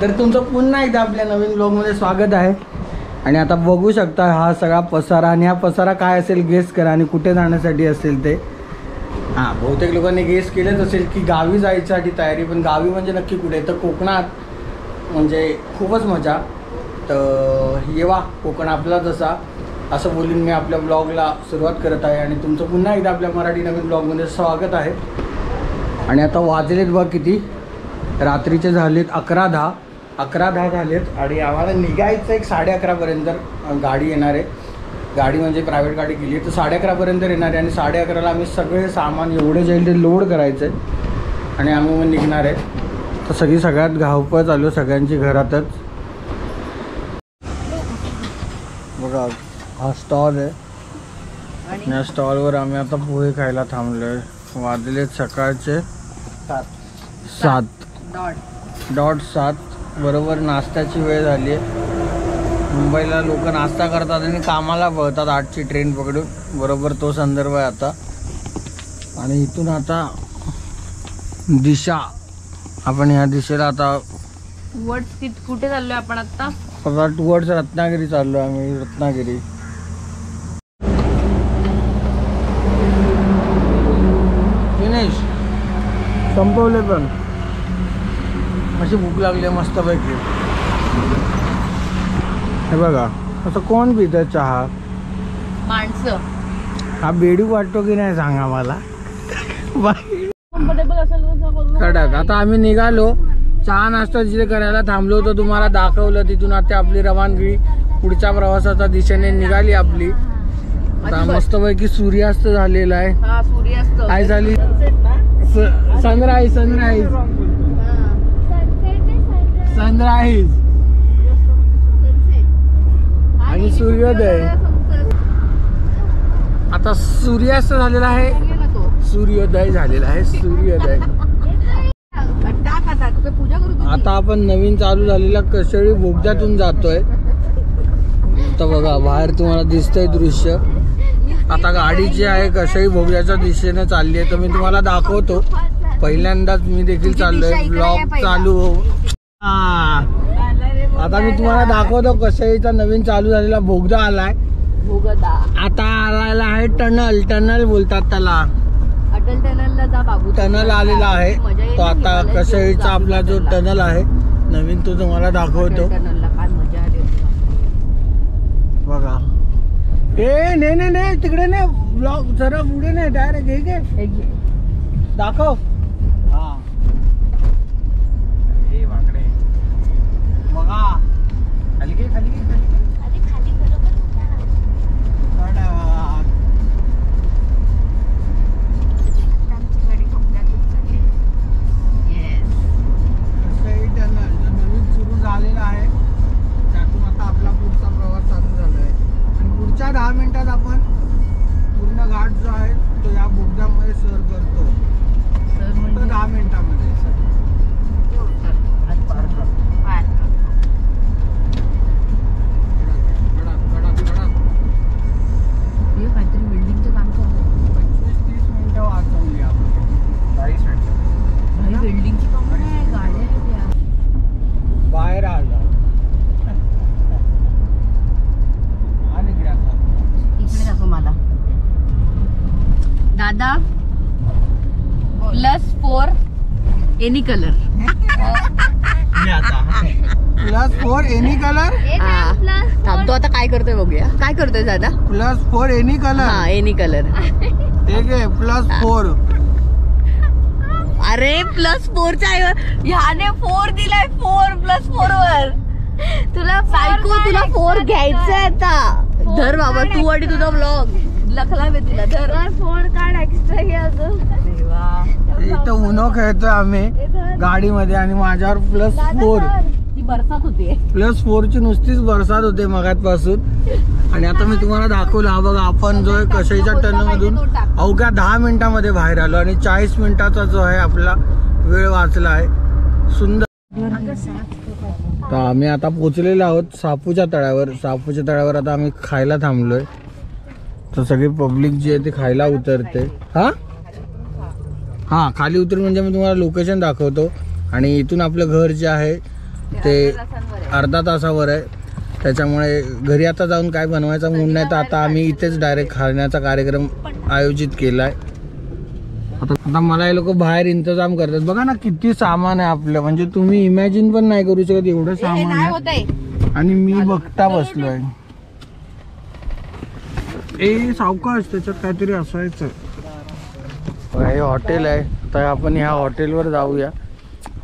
तर तुमचं पुन्हा एकदा आपल्या नवीन ब्लॉगमध्ये स्वागत आहे. आणि आता बघू शकता हा सगळा पसारा, आणि हा पसारा काय असेल गेस करा आणि कुठे जाण्यासाठी असेल ते. हां, बहुतेक लोकांनी गेस केलंच असेल की गावी जायसाठी तयारी, पण गावी म्हणजे नक्की कुठे, तर कोकणात. म्हणजे खूपच मजा. तर येवा कोकण आपला जसा, असं बोलून मी आपल्या ब्लॉगला सुरुवात करत आहे. आणि तुमचं पुन्हा एकदा आपल्या मराठी नवीन ब्लॉगमध्ये स्वागत आहे. आणि आता वाजलेत बघ किती, रात्रीचे झालेत 11:10 झालेत. आणि आम्हाला निघायचं एक 11:30पर्यंत गाडी येणार आहे. गाडी म्हणजे प्रायव्हेट गाडी केली आहे, तर 11:30पर्यंत येणार आहे. आणि 11:30ला आम्ही सगळे सामान एवढे जाईल ते लोड करायचं आहे आणि आम्ही मग निघणार आहे. तर सगळ्यात धावपळ चालू सगळ्यांची घरातच. बघा हा स्टॉल आहे आणि या स्टॉलवर आम्ही आता पोहे खायला थांबलो आहे. वाजलेत सकाळचे 7:07 बरोबर नाश्त्याची वेळ झाली आहे. मुंबईला लोक नाश्ता करतात आणि कामाला पळतात 8ची ट्रेन पकडून, बरोबर तो संदर्भ आहे आता. आणि इथून आता दिशा, आपण ह्या दिशेला आता कुठे चाललोय आपण आता? टुवर्ड्स रत्नागिरी चाललो आम्ही. रत्नागिरी फिनिश संपवले, पण अशी भूक लागली मस्तपैकी. हे बघा असं कोण पितं चहा? माणसं. हा बेडूक वाटतो की नाही सांगा मला. कम्फर्टेबल असेल कडक. आता आम्ही निघालो. चहा नाश्ता जिथे करायला थांबलो होतो तुम्हाला दाखवलं. तिथून आता आपली रवानगी पुढच्या प्रवासाच्या दिशेने निघाली आपली. आता मस्तपैकी सूर्यास्त झालेला आहे. काय झाली? सनराईज आणि सूर्योदय. आता सूर्यास्त झालेला आहे, सूर्योदय झालेला आहे. सूर्योदय. आता आपण नवीन चालू झालेल्या कशेळी बोगद्यातून जातोय. आता बघा बाहेर तुम्हाला दिसतंय दृश्य. आता गाडी जी आहे कशेळी बोगद्याच्या दिशेने चालली आहे, तर मी तुम्हाला दाखवतो. पहिल्यांदाच मी देखील चाललोय, ब्लॉग चालू. आता मी तुम्हाला दाखवतो कशेळीचा नवीन चालू झालेला बोगदा आलाय. आता आलेला आहे टनल बोलतात त्याला. अटल टनलला जा बाबू. टनल आलेला आहे तो. आता कशेळीचा आपला जो टनल आहे नवीन, तो तुम्हाला दाखवतो. बघा. नाही तिकडे नाही, ब्लॉग जरा पुढे नाही, डायरेक्ट घे दाखव. हा बघा खाली घे. झालेला आहे, त्यातून आता आपला पुढचा प्रवास चालू झाला आहे. आणि पुढच्या 10 मिनिटात आपण पूर्ण घाट जो आहे तो या बोगद्यामध्ये सर करतो. फक्त 10 मिनिटामध्ये काहीतरी बिल्डिंगचं काम चालू. 25-30 मिनिटं वाचवली आपण. 40 मिनिटं बिल्डिंगची काम नाही, गाड्या बाहेर आलं. आणि इकडे दाखव मला दादा. +4 एनी कलर. +4 any colour. थांबतो आता. काय करतोय बघूया. काय करतोय दादा? +4 एनी कलर. हा एनी कलर. ठीक आहे. +4. अरे +4च्या ह्याने 4 दिलाय. 4+4 वर तुला सायको. तुला 4 घ्यायचंय आता. धर बाबा तू आणि तुझा ब्लॉग लखला मी तुला. धर 4 कार्ड एक्स्ट्रा घे अजून. इथं उनो खेळतोय आम्ही गाडीमध्ये आणि माझ्यावर +4. ती बरसात होते. +4ची नुसतीच बरसात होते मगातपासून. आणि आता मी तुम्हाला दाखवलं. हा बघा आपण जो आहे कशेळीच्या टनलमधून अवघ्या 10 मिनिटामध्ये बाहेर आलो आणि 40 मिनिटाचा जो आहे आपला वेळ वाचला आहे. सुंदर. तर आम्ही आता पोचलेलो आहोत सापूच्या तळ्यावर. आता आम्ही खायला थांबलोय. तर सगळी पब्लिक जी आहे ती खायला उतरते. हा खाली उतरून म्हणजे मी तुम्हाला लोकेशन दाखवतो. आणि इथून आपलं घर जे आहे ते अर्धा तासावर आहे. त्याच्यामुळे घरी आता जाऊन काय बनवायचा मूड नाही, तर आता आम्ही इथेच डायरेक्ट खाण्याचा कार्यक्रम आयोजित केला आहे. आता मला हे लोक बाहेर इंतजाम करतात. बघा ना किती सामान आहे आपलं, म्हणजे तुम्ही इमॅजिन पण नाही करू शकत एवढं सामान आहे. आणि मी बघता बसलोय. सावकाश, त्याच्यात काहीतरी असायचं. हे हॉटेल आहे, तर आपण ह्या हॉटेलवर जाऊया.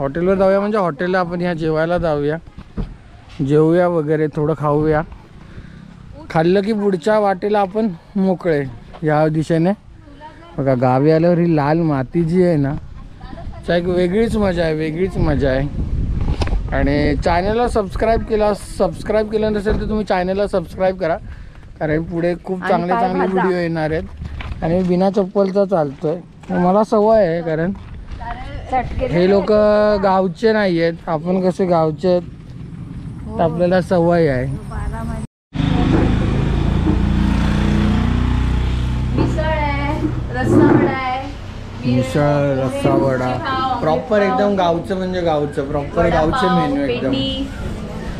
म्हणजे हॉटेलला आपण ह्या जेवायला जाऊया, जेवूया वगैरे, थोडं खाऊया. खाल्लं की पुढच्या वाटेला आपण मोकळे या दिशेने. बघा गावी आल्यावर ही लाल माती जी आहे ना, त्या एक वेगळीच मजा आहे. आणि चॅनलला सबस्क्राईब केलं नसेल तर तुम्ही चॅनलला सबस्क्राईब करा, कारण पुढे खूप चांगले व्हिडिओ येणार आहेत. आणि बिना चप्पलचा चालतोय, मला सवय आहे, कारण हे लोक गावचे नाही आहेत, आपण कसे गावचे आहेत, तर आपल्याला सवय आहे. मिसळ, रस्सा वडा, प्रॉपर एकदम गावचं, म्हणजे गावचं प्रॉपर गावचे मेन्यू एकदम.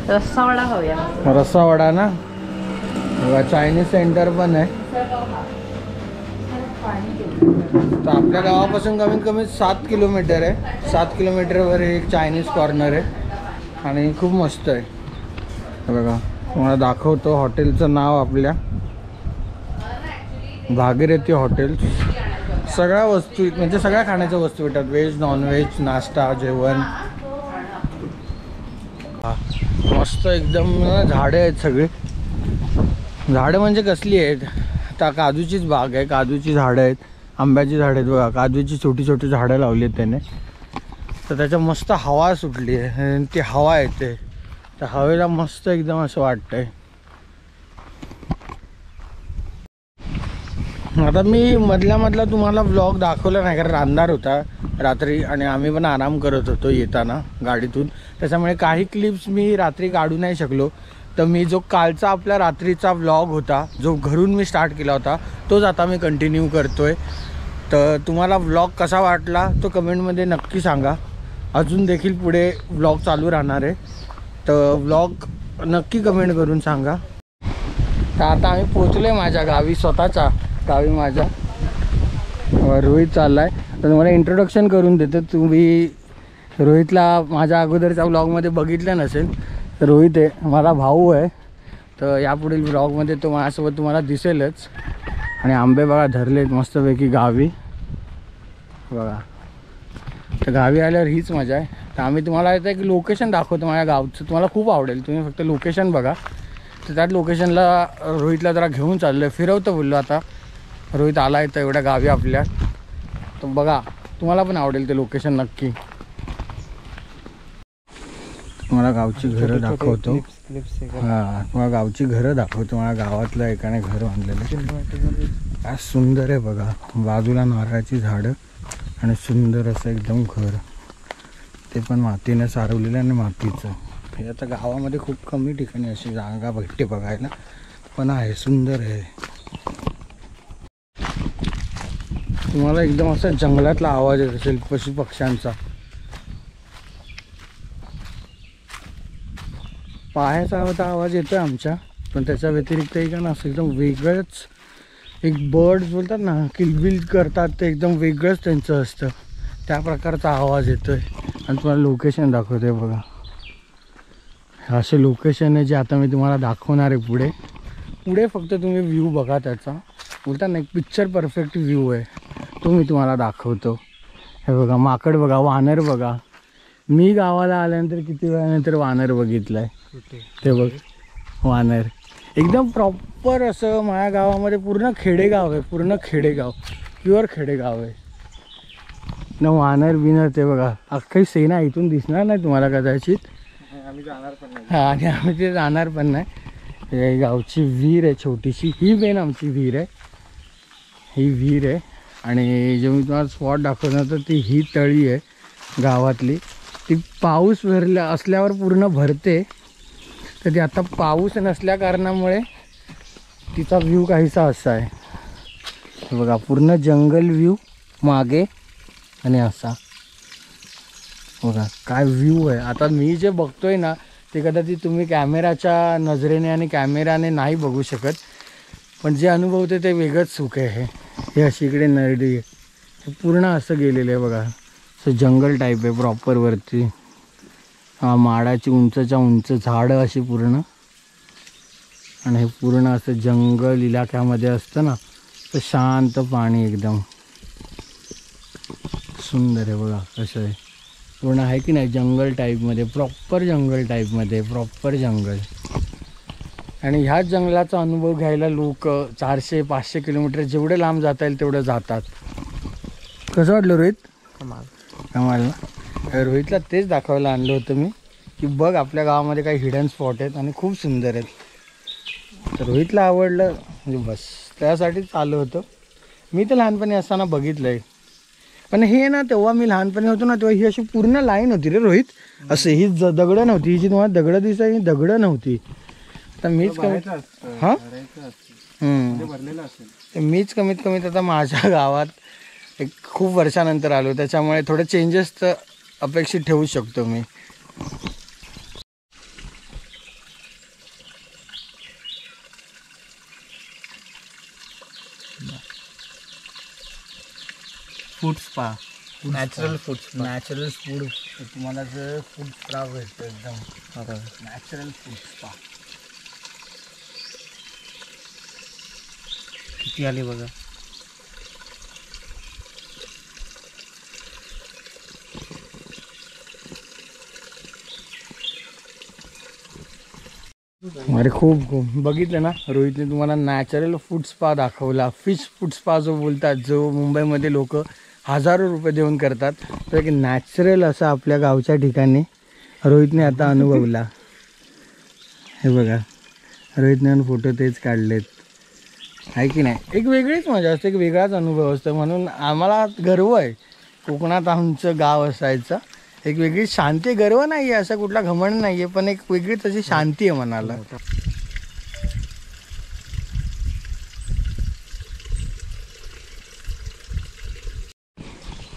रस्सा वडा खाऊया. रस्सा वडा ना, बघा चायनीज सेंटर पण आहे. तर आपल्या गावापासून कमीत कमी 7 किलोमीटर आहे. 7 किलोमीटरवर हे एक चायनीज कॉर्नर आहे आणि खूप मस्त आहे. बघा तुम्हाला दाखवतो हॉटेलचं नाव, आपल्या भागीरथी हॉटेल. सगळ्या वस्तू, म्हणजे सगळ्या खाण्याच्या वस्तू भेटतात, व्हेज नॉनव्हेज, नाश्ता, जेवण. मस्त एकदम झाडं आहेत सगळे. झाडं म्हणजे कसली आहेत, आता काजूचीच बाग आहे, काजूची झाडं आहेत, आंब्याची झाडं आहेत. बघा काजूची छोटी छोटी झाडं लावली आहेत त्याने, तर त्याच्या मस्त हवा सुटली आहे. आणि ती हवा येते, त्या हवेला मस्त एकदम असं वाटतंय. आता मी मधल्या तुम्हाला व्लॉग दाखवला नाही, कारण अंधार होता रात्री आणि आम्ही पण आराम करत होतो येताना गाडीतून. त्याच्यामुळे काही क्लिप्स मी रात्री काढू नाही शकलो. तर मी जो कालचा आपला रात्रीचा व्लॉग होता, जो घरून मी स्टार्ट केला होता, तोच आता मी कंटिन्यू करतोय. तर तुम्हाला व्लॉग कसा वाटला तो कमेंटमध्ये नक्की सांगा. अजून देखील पुढे व्लॉग चालू राहणार आहे, तर व्लॉग नक्की कमेंट करून सांगा. तर आता आम्ही पोचलो आहे माझ्या गावी, स्वतःच्या गावी माझ्या. रोहित चालला आहे, तर तुम्हाला इंट्रोडक्शन करून देतो. तुम्ही रोहितला माझ्या अगोदरच्या व्लॉगमध्ये बघितलं नसेल, तर रोहित आहे माझा भाऊ आहे. तर यापुढील व्लॉगमध्ये तो माझ्यासोबत तुम्हाला दिसेलच. आणि आंबे बघा धरलेत मस्तपैकी गावी, बघा. तर गावी आल्यावर हीच मजा आहे. तर आम्ही तुम्हाला इथं एक लोकेशन दाखवतो माझ्या गावचं, तुम्हाला खूप आवडेल. तुम्ही फक्त लोकेशन बघा. तर त्याच लोकेशनला रोहितला जरा घेऊन चाललो आहे, फिरवतो बोललो. आता रोहित आला इथं एवढ्या गावी आपल्या, तर बघा तुम्हाला पण आवडेल ते लोकेशन नक्की. तुम्हाला गावची घरं दाखवतो. हां, तुम्हाला गावची घरं दाखवतो. मला गावातलं एकाने घर बांधलेलं, काय सुंदर आहे बघा. बाजूला नारळाची झाडं आणि सुंदर असं एकदम घर, ते पण मातीने सारवलेलं आणि मातीचं. हे आता गावामध्ये खूप कमी ठिकाणी अशी जागा भेटते बघायला, पण आहे, सुंदर आहे. तुम्हाला एकदम असा जंगलातला आवाज येत असेल पशुपक्ष्यांचा. पायाचा आवाज येतो आहे आमच्या, पण त्याच्या व्यतिरिक्त एक ना असं एकदम वेगळंच, एक बर्ड्स बोलतात ना किलबिल करतात, ते एकदम वेगळंच त्यांचं असतं, त्या प्रकारचा आवाज येतो आहे. आणि तुम्हाला लोकेशन दाखवतो आहे बघा. असे लोकेशन आहे जे आता मी तुम्हाला दाखवणार आहे पुढे. पुढे फक्त तुम्ही व्ह्यू बघा त्याचा, बोलतात ना एक पिक्चर परफेक्ट व्ह्यू आहे, तो मी तुम्हाला दाखवतो. हे बघा माकड बघा, वानर बघा. मी गावाला आल्यानंतर किती वेळानंतर वानर बघितलं आहे. ते बघ वानर एकदम प्रॉपर असं. माझ्या गावामध्ये पूर्ण खेडेगाव आहे, पूर्ण खेडेगाव, प्युअर खेडेगाव आहे ना. वानर बिनर ते बघा, अख्खी सेना इथून दिसणार नाही तुम्हाला कदाचित. आम्ही जाणार पण नाही. हां, आणि आम्ही ते जाणार पण नाही. हे गावची विहीर आहे छोटीशी, ही मेन आमची विहीर आहे, ही विहीर आहे. आणि जे मी तुम्हाला स्पॉट दाखवणार तर ती ही तळी आहे गावातली. ती पाऊस भरल्या असल्यावर पूर्ण भरते, तर ती आता पाऊस नसल्या कारणामुळे तिचा व्ह्यू काहीसा असा आहे बघा. पूर्ण जंगल व्ह्यू मागे आणि असा. बघा काय व्ह्यू आहे. आता मी जे बघतोय ना ते कदाचित तुम्ही कॅमेराच्या नजरेने आणि कॅमेराने नाही बघू शकत, पण जे अनुभवते ते वेगळंच सुख आहे. हे अशी इकडे नरडी आहे, हे पूर्ण असं गेलेलं आहे बघा, असं जंगल टाईप आहे प्रॉपर वरती. हा माडाची उंचच्या उंच झाडं अशी पूर्ण, आणि हे पूर्ण असं जंगल इलाक्यामध्ये असतं ना, तर शांत पाणी एकदम सुंदर आहे बघा कसं आहे. पूर्ण आहे की नाही जंगल टाईपमध्ये, प्रॉपर जंगल टाईपमध्ये, प्रॉपर जंगल. आणि ह्याच जंगलाचा अनुभव घ्यायला लोक 400-500 किलोमीटर जेवढे लांब जाता येईल तेवढं जातात. कसं वाटलं रोहित? कमाल ना. रोहितला तेच दाखवायला आणलं होतं मी, की बघ आपल्या गावामध्ये काही हिडन स्पॉट आहेत आणि खूप सुंदर आहेत. तर रोहितला आवडलं म्हणजे बस, त्यासाठीच आलं होतं. मी तर लहानपणी असताना बघितलं आहे, पण हे ना तेव्हा मी लहानपणी होतो ना तेव्हा ही अशी पूर्ण लाईन होती रे रोहित. असं ही दगडं नव्हती, ही जी तुम्हाला दगडं दिसाय ही दगडं नव्हती. तर मीच कमीत हां मीच कमीत कमीत आता माझ्या गावात एक खूप वर्षानंतर आलो, त्याच्यामुळे थोडे चेंजेस तर अपेक्षित ठेवू शकतो मी. फूड स्पा, नॅचरल फूड तुम्हाला जर फूड स्पा भेटतो एकदम नॅचरल फूड स्पा. किती आली बघा. अरे खूप खूप बघितलं ना, रोहितने तुम्हाला नॅचरल फूड स्पा दाखवला. फिश फूड स्पा जो बोलतात, जो मुंबईमध्ये लोक हजारो रुपये देऊन करतात, तर एक नॅचरल असं आपल्या गावच्या ठिकाणी रोहितने आता अनुभवला. हे बघा रोहितने फोटो तेच काढलेत, आहे की नाही. एक वेगळीच मजा असते, एक वेगळाच अनुभव असतो. म्हणून आम्हाला गर्व आहे कोकणात आमचं गाव असायचं. एक वेगळी शांती, गर्व नाही आहे, असा कुठला घमंड नाही आहे, पण एक वेगळीच अशी शांती आहे मनाला.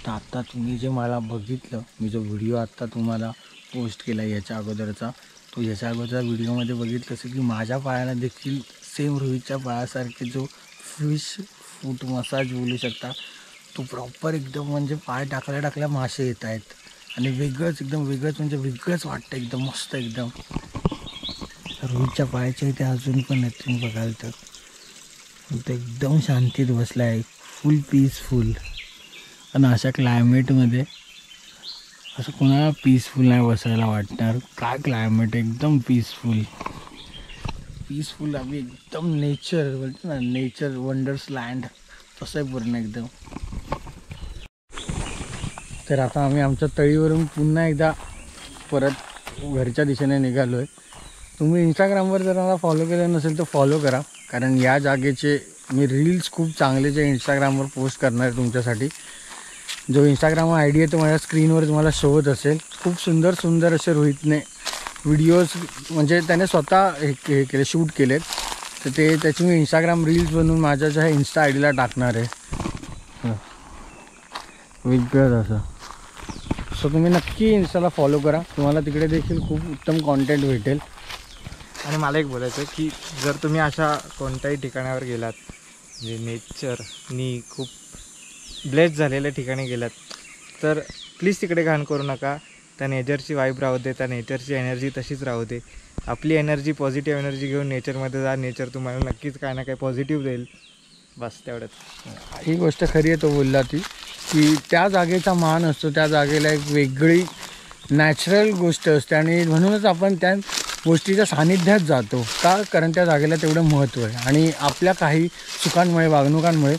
तर आत्ता तुम्ही जे मला बघितलं, मी जो व्हिडिओ आत्ता तुम्हाला पोस्ट केला याच्या अगोदरचा, तो याच्या अगोदरच्या व्हिडिओमध्ये बघितलं असेल की माझ्या पायाला देखील सेम रोहितच्या पायासारखे जो फिश फूट मसाज बोलू शकता, तो प्रॉपर एकदम म्हणजे पाय टाकल्या मासे येत आहेत. आणि वेगळंच एकदम वेगळंच म्हणजे वेगळंच वाटतं, एकदम मस्त एकदम. रोहितच्या पायाच्या इथे अजून पण आहेत तुम्ही बघाल तर, तो एकदम शांतीत बसला आहे, फुल पीसफुल. आणि अशा क्लायमेटमध्ये असं कोणाला पीसफुल नाही बसायला वाटणार. काय क्लायमेट एकदम पीसफुल आम्ही एकदम नेचर बोलतो ना, नेचर वंडर्स लँड तसं आहे पूर्ण एकदम. तर आता आम्ही आमच्या तळीवरून पुन्हा एकदा परत घरच्या दिशेने निघालो आहे. तुम्ही इंस्टाग्रामवर जर मला फॉलो केलं नसेल तर फॉलो करा, कारण या जागेचे मी रील्स खूप चांगले जे इंस्टाग्रामवर पोस्ट करणार आहे तुमच्यासाठी. जो इंस्टाग्राम आय डी आहे तो माझ्या स्क्रीनवर तुम्हाला शो होत असेल. खूप सुंदर सुंदर असे रोहितने व्हिडिओज म्हणजे त्याने स्वतः हे केले, शूट केलेत. तर ते त्याची मी इंस्टाग्राम रील्स बनवून माझ्या ज्या इन्स्टा आय डीला टाकणार आहे वेगळंच असं. सो तुम्ही नक्की इन्स्टाला फॉलो करा, तुम्हाला तिकडे देखील खूप उत्तम कॉन्टेंट भेटेल. आणि मला एक बोलायचं की जर तुम्ही अशा कोणत्याही ठिकाणावर गेलात, म्हणजे नेचरनी खूप ब्लेस्ड झालेल्या ठिकाणी गेलात, तर प्लीज तिकडे घाण करू नका. त्या नेचरची वाईब राहू दे, त्या नेचरची एनर्जी तशीच राहू दे. आपली एनर्जी, पॉझिटिव्ह एनर्जी घेऊन नेचरमध्ये जा. नेचर तुम्हाला नक्कीच काय ना काय पॉझिटिव्ह देईल. बस तेवढंच. ही गोष्ट खरी आहे तो बोलला ती, की त्या जागेचा मान असतो, त्या जागेला एक वेगळी नॅचरल गोष्ट असते. आणि म्हणूनच आपण त्या गोष्टीच्या सानिध्यात जातो का, कारण त्या जागेला तेवढं महत्त्व आहे. आणि आपल्या काही चुकांमुळे, वागणुकांमुळे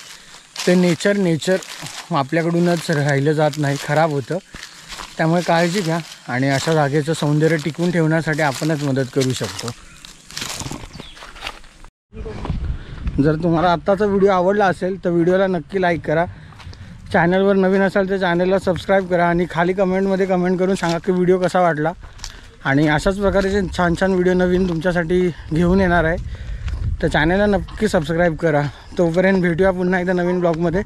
ते नेचर आपल्याकडूनच राहिलं जात नाही, खराब होतं. त्यामुळे काळजी घ्या आणि अशा जागेचं सौंदर्य टिकवून ठेवण्यासाठी आपणच मदत करू शकतो. जर तुम्हाला आत्ताचा व्हिडिओ आवडला असेल तर व्हिडिओला नक्की लाईक करा. चॅनलवर नवीन असाल तर चॅनलला सबस्क्राईब करा आणि खाली कमेंटमध्ये कमेंट करून सांगा की व्हिडिओ कसा वाटला. आणि अशाच प्रकारचे छान छान व्हिडिओ नवीन तुमच्यासाठी घेऊन येणार आहे, तर चॅनलला नक्की सबस्क्राईब करा. तोपर्यंत भेटूया पुन्हा एकदा नवीन ब्लॉगमध्ये.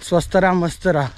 स्वस्त राहा, मस्त राहा.